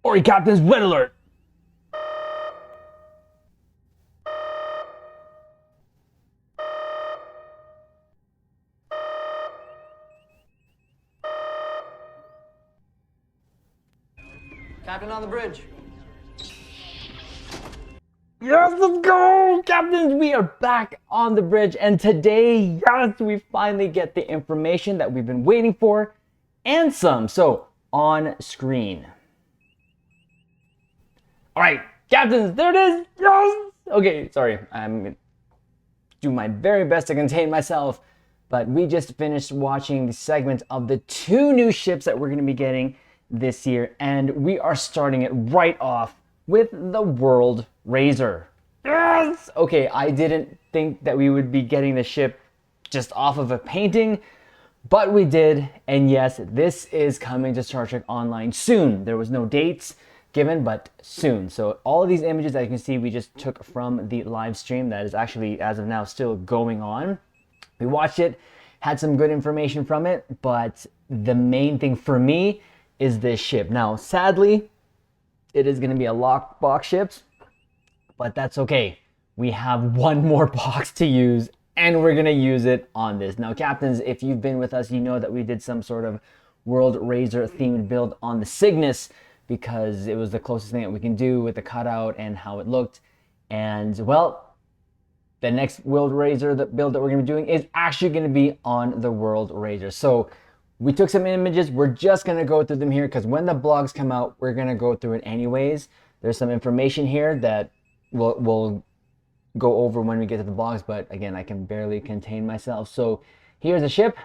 Ori Captain's red alert! Captain on the bridge. Yes, let's go! Captains, we are back on the bridge, and today, yes, we finally get the information that we've been waiting for, and some. So, on screen. Alright, Captains, there it is! Yes! Okay, sorry, I'm do my very best to contain myself, but we just finished watching the segment of the 2 new ships that we're going to be getting this year, and we are starting it right off with the World Razor. Yes! Okay, I didn't think that we would be getting the ship just off of a painting, but we did, and yes, this is coming to Star Trek Online soon. There was no dates given, but soon. So all of these images that you can see we just took from the live stream that is actually, as of now, still going on. We watched it, had some good information from it, but the main thing for me is this ship. Now, sadly, it is going to be a lockbox ship, but that's okay. We have one more box to use, and we're going to use it on this. Now, Captains, if you've been with us, you know that we did some sort of World Razor themed build on the Cygnus because it was the closest thing that we can do with the cutout and how it looked. And, well, the next World Razor build that we're going to be doing is actually going to be on the World Razor. So we took some images. We're just going to go through them here because when the blogs come out, we're going to go through it anyways. There's some information here that we'll go over when we get to the blogs, but again, I can barely contain myself. So here's the ship,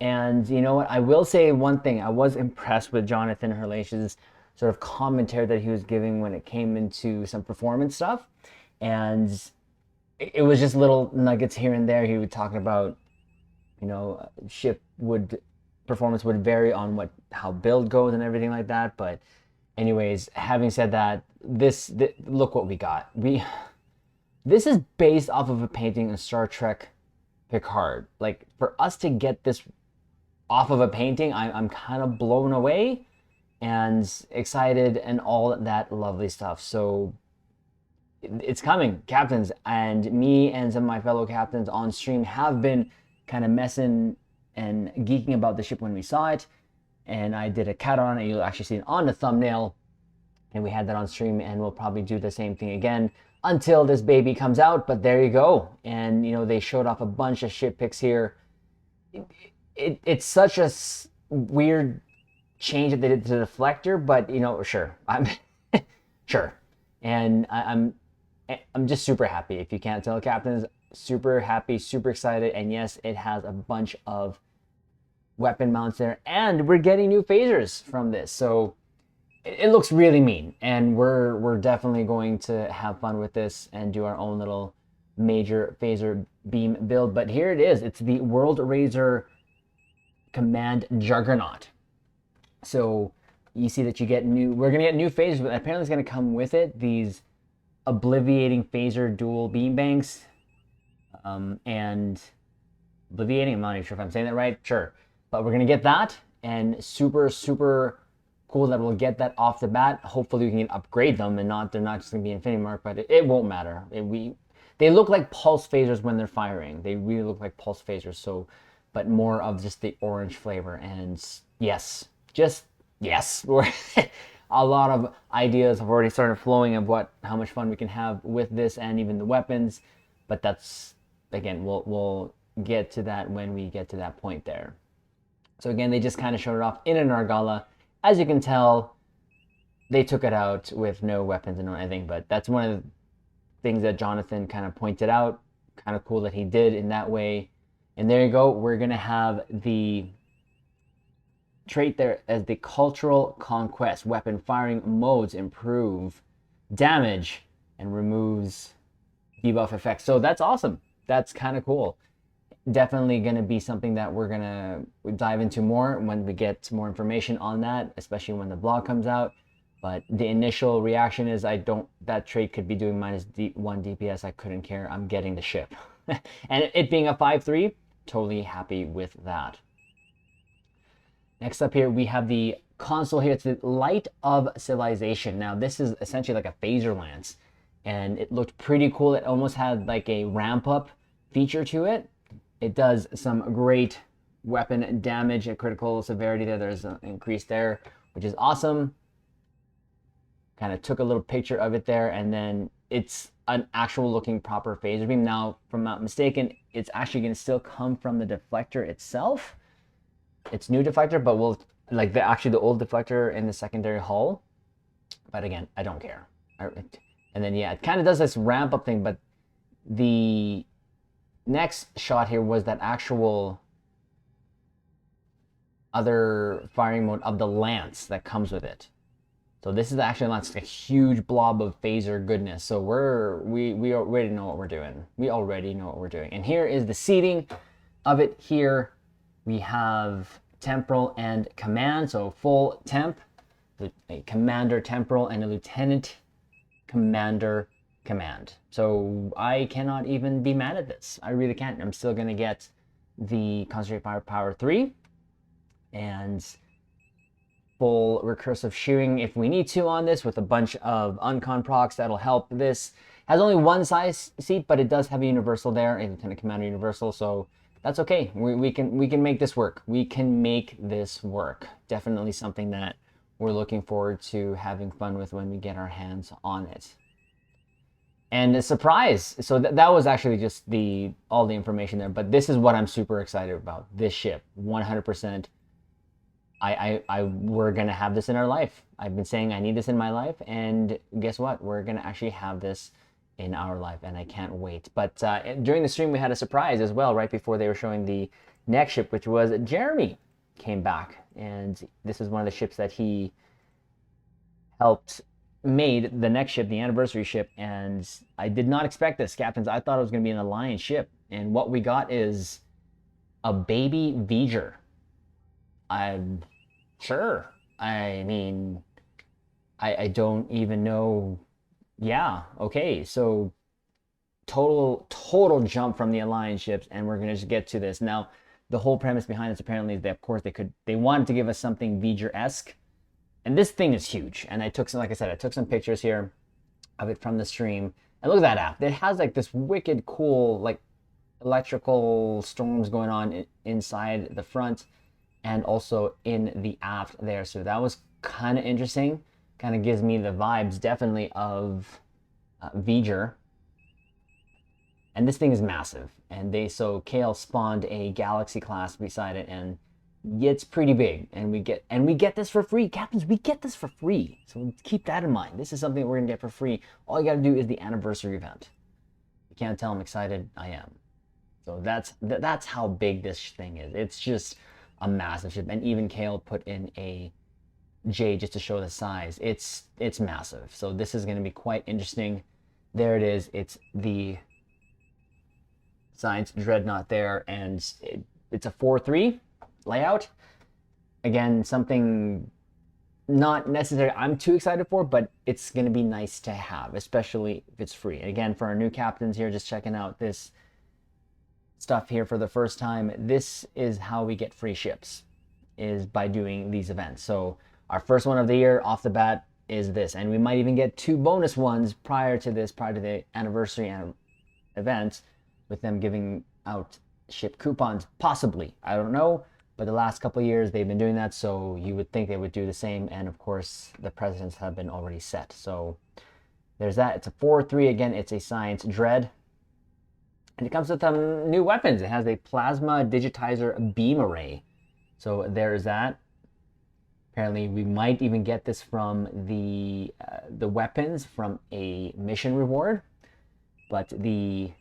and you know what? I will say one thing. I was impressed with Jonathan Herlash's sort of commentary that he was giving when it came into some performance stuff, and it was just little nuggets here and there. He was talking about, you know, performance would vary on how build goes and everything like that. But anyways, having said that, look what we got. This is based off of a painting in Star Trek Picard. Like, for us to get this off of a painting, I'm kind of blown away and excited and all that lovely stuff. So it's coming, Captains, and me and some of my fellow captains on stream have been kind of messing and geeking about the ship when we saw it, and I did a cut on it. You'll actually see it on the thumbnail, and we had that on stream, and we'll probably do the same thing again until this baby comes out. But there you go. And you know, they showed off a bunch of ship pics here. It's such a weird change that they did to the deflector, but you know, sure, I'm sure, and I'm just super happy. If you can't tell, Captains, super happy, super excited, and yes, it has a bunch of weapon mounts there, and we're getting new phasers from this, so it looks really mean, and we're definitely going to have fun with this and do our own little major phaser beam build. But here it is. It's the World Razor Command Juggernaut. So you see that we're gonna get new phasers, but apparently it's gonna come with it these obliviating phaser dual beam banks, and obliviating, I'm not even sure if I'm saying that right, sure, but we're gonna get that, and super cool that we'll get that off the bat. Hopefully we can upgrade them and they're not just gonna be Infinity Mark, but it won't matter. They look like pulse phasers when they're firing. They really look like pulse phasers, so, but more of just the orange flavor. And yes, just yes. A lot of ideas have already started flowing of how much fun we can have with this and even the weapons, but that's, again, we'll get to that when we get to that point there. So again, they just kind of showed it off in an Argala. As you can tell, they took it out with no weapons and no anything, but that's one of the things that Jonathan kind of pointed out. Kind of cool that he did in that way. And there you go. We're going to have the trait there as the Cultural Conquest. Weapon firing modes improve damage and removes debuff effects. So that's awesome. That's kind of cool. Definitely going to be something that we're going to dive into more when we get more information on that, especially when the blog comes out. But the initial reaction is that trait could be doing -1 DPS. I couldn't care. I'm getting the ship. And it being a 5/3, totally happy with that. Next up here, we have the console here. It's the Light of Civilization. Now, this is essentially like a phaser lance, and it looked pretty cool. It almost had like a ramp-up feature to it. It does some great weapon damage and critical severity there. There's an increase there, which is awesome. Kind of took a little picture of it there, and then it's an actual looking proper phaser beam. Now, if I'm not mistaken, it's actually going to still come from the deflector itself. It's new deflector, but we'll like the old deflector in the secondary hull. But again, I don't care. And then yeah, it kind of does this ramp up thing, but the next shot here was that actual other firing mode of the lance that comes with it. So this is actually a huge blob of phaser goodness. So we already know what we're doing. We already know what we're doing. And here is the seating of it here. We have temporal and command, so full temp, a commander temporal, and a lieutenant commander command. So I cannot even be mad at this. I really can't. I'm still going to get the concentrate fire power 3 and full recursive shearing if we need to on this with a bunch of uncon procs. That'll help. This has only one size seat, but it does have a universal there, a lieutenant commander universal, so that's okay. We can make this work. We can make this work. Definitely something that we're looking forward to having fun with when we get our hands on it. And a surprise. So that was actually just all the information there. But this is what I'm super excited about. This ship, 100%. We're gonna have this in our life. I've been saying I need this in my life, and guess what? We're gonna actually have this in our life, and I can't wait. But during the stream, we had a surprise as well, right before they were showing the next ship, which was Jeremy came back, and this is one of the ships that he helped made the next ship, the anniversary ship, and I did not expect this, captains. I thought it was going to be an Alliance ship, and what we got is a baby V'ger. I'm sure. I mean, I don't even know. Yeah, okay, so total jump from the Alliance ships, and we're gonna just get to this. Now, the whole premise behind this apparently is that, of course, they wanted to give us something V'ger-esque, and this thing is huge. And I took some, like I said, I took some pictures here of it from the stream, and look at that aft. It has like this wicked cool like electrical storms going on inside the front and also in the aft there. So that was kind of interesting. Kind of gives me the vibes definitely of V'ger. And this thing is massive. And so Kale spawned a Galaxy class beside it, and it's pretty big. And we get this for free. Captains, we get this for free. So keep that in mind. This is something we're gonna get for free. All you gotta do is the anniversary event. You can't tell I'm excited. I am. So that's how big this thing is. It's just a massive ship. And even Kale put in a J just to show the size. It's massive. So this is going to be quite interesting. There it is. It's the Science Dreadnought there, and it's a 4-3 layout. Again, something not necessarily I'm too excited for, but it's going to be nice to have, especially if it's free. And again, for our new captains here, just checking out this stuff here for the first time, this is how we get free ships, is by doing these events. So our first one of the year off the bat is this, and we might even get 2 bonus ones prior to the anniversary event, with them giving out ship coupons, possibly. I don't know, but the last couple of years they've been doing that, so you would think they would do the same, and of course the precedents have been already set. So there's that. It's a 4-3 again. It's a Science Dread, and it comes with new weapons. It has a plasma digitizer beam array, so there's that. Apparently, we might even get this from the weapons from a mission reward, but the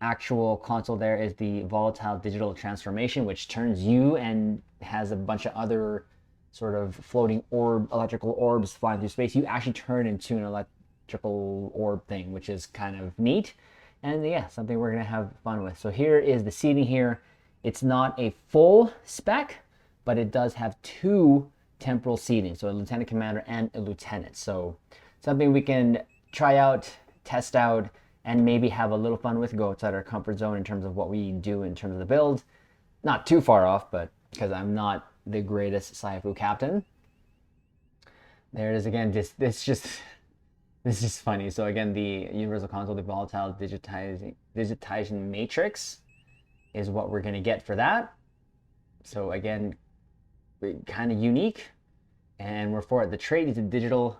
actual console there is the volatile digital transformation, which turns you and has a bunch of other sort of floating electrical orbs flying through space. You actually turn into an electrical orb thing, which is kind of neat, and yeah, something we're gonna have fun with. So here is the seating here. It's not a full spec, but it does have 2 temporal seating, so a lieutenant commander and a lieutenant. So something we can try out, test out, and maybe have a little fun with, go outside our comfort zone in terms of what we do in terms of the build. Not too far off, but because I'm not the greatest Saifu captain. There it is again. This is just funny. So again, the Universal Console, the Volatile Digitization Matrix is what we're going to get for that. So again, kind of unique. And we're for it. The trait is a digital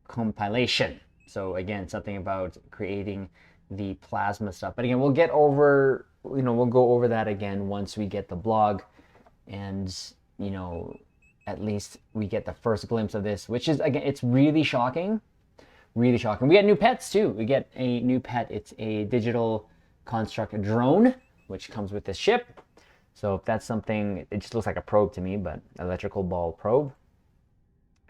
compilation. So again, something about creating the plasma stuff. But again, we'll get over, we'll go over that again once we get the blog. And, at least we get the first glimpse of this, which is, again, it's really shocking. Really shocking. We get new pets too. We get a new pet. It's a digital construct drone, which comes with this ship. So if that's something, it just looks like a probe to me, but electrical ball probe.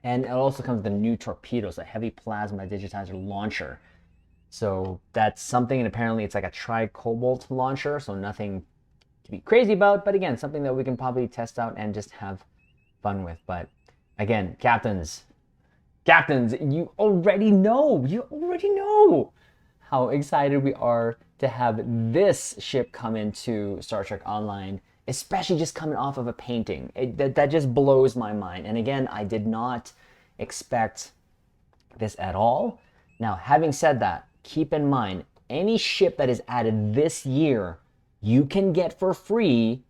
And it also comes with the new torpedoes, a heavy plasma digitizer launcher. So that's something, and apparently it's like a tri-cobalt launcher, so nothing to be crazy about, but again, something that we can probably test out and just have fun with. But again, captains, you already know how excited we are to have this ship come into Star Trek Online, especially just coming off of a painting. That just blows my mind. And again, I did not expect this at all. Now, having said that, keep in mind, any ship that is added this year, you can get for free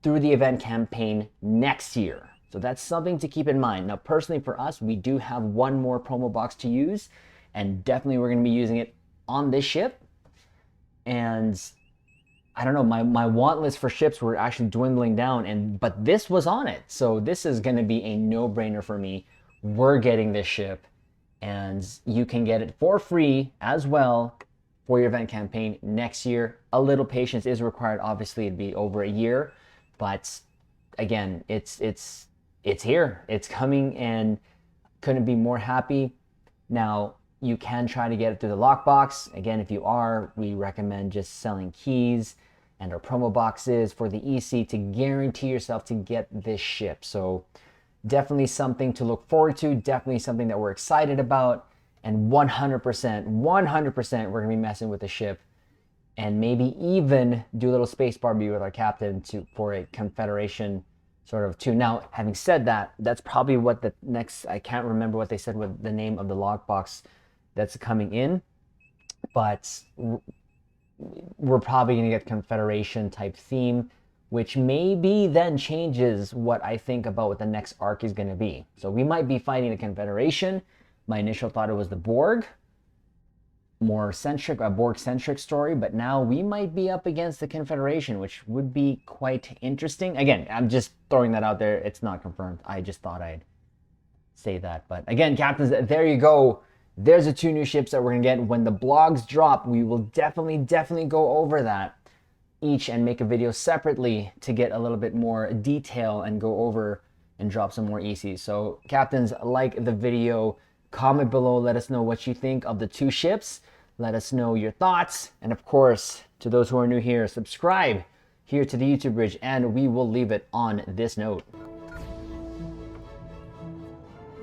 through the event campaign next year. So that's something to keep in mind. Now, personally for us, we do have one more promo box to use, and definitely we're going to be using it on this ship. And I don't know, my want list for ships were actually dwindling down, but this was on it. So this is going to be a no-brainer for me. We're getting this ship, and you can get it for free as well for your event campaign next year. A little patience is required. Obviously, it'd be over a year, but again, it's here. It's coming, and couldn't be more happy. Now, you can try to get it through the lockbox. Again, if you are, we recommend just selling keys and our promo boxes for the EC to guarantee yourself to get this ship. So definitely something to look forward to. Definitely something that we're excited about. And 100%, we're gonna be messing with the ship, and maybe even do a little space barbie with our captain for a Confederation sort of too. Now, having said that, that's probably what the next, I can't remember what they said with the name of the lockbox that's coming in, but we're probably going to get Confederation type theme, which maybe then changes what I think about what the next arc is going to be. So we might be fighting the Confederation. My initial thought it was the Borg, more centric, a Borg-centric story, but now we might be up against the Confederation, which would be quite interesting. Again, I'm just throwing that out there. It's not confirmed. I just thought I'd say that. But again, captains, there you go. There's the two new ships that we're going to get. When the blogs drop, we will definitely go over that each and make a video separately to get a little bit more detail and go over and drop some more ECs. So captains, like the video, comment below, let us know what you think of the two ships. Let us know your thoughts. And of course, to those who are new here, subscribe here to the YouTube Bridge, and we will leave it on this note.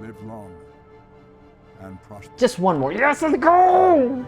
Live long and prosper. Just one more. Yes, let's go!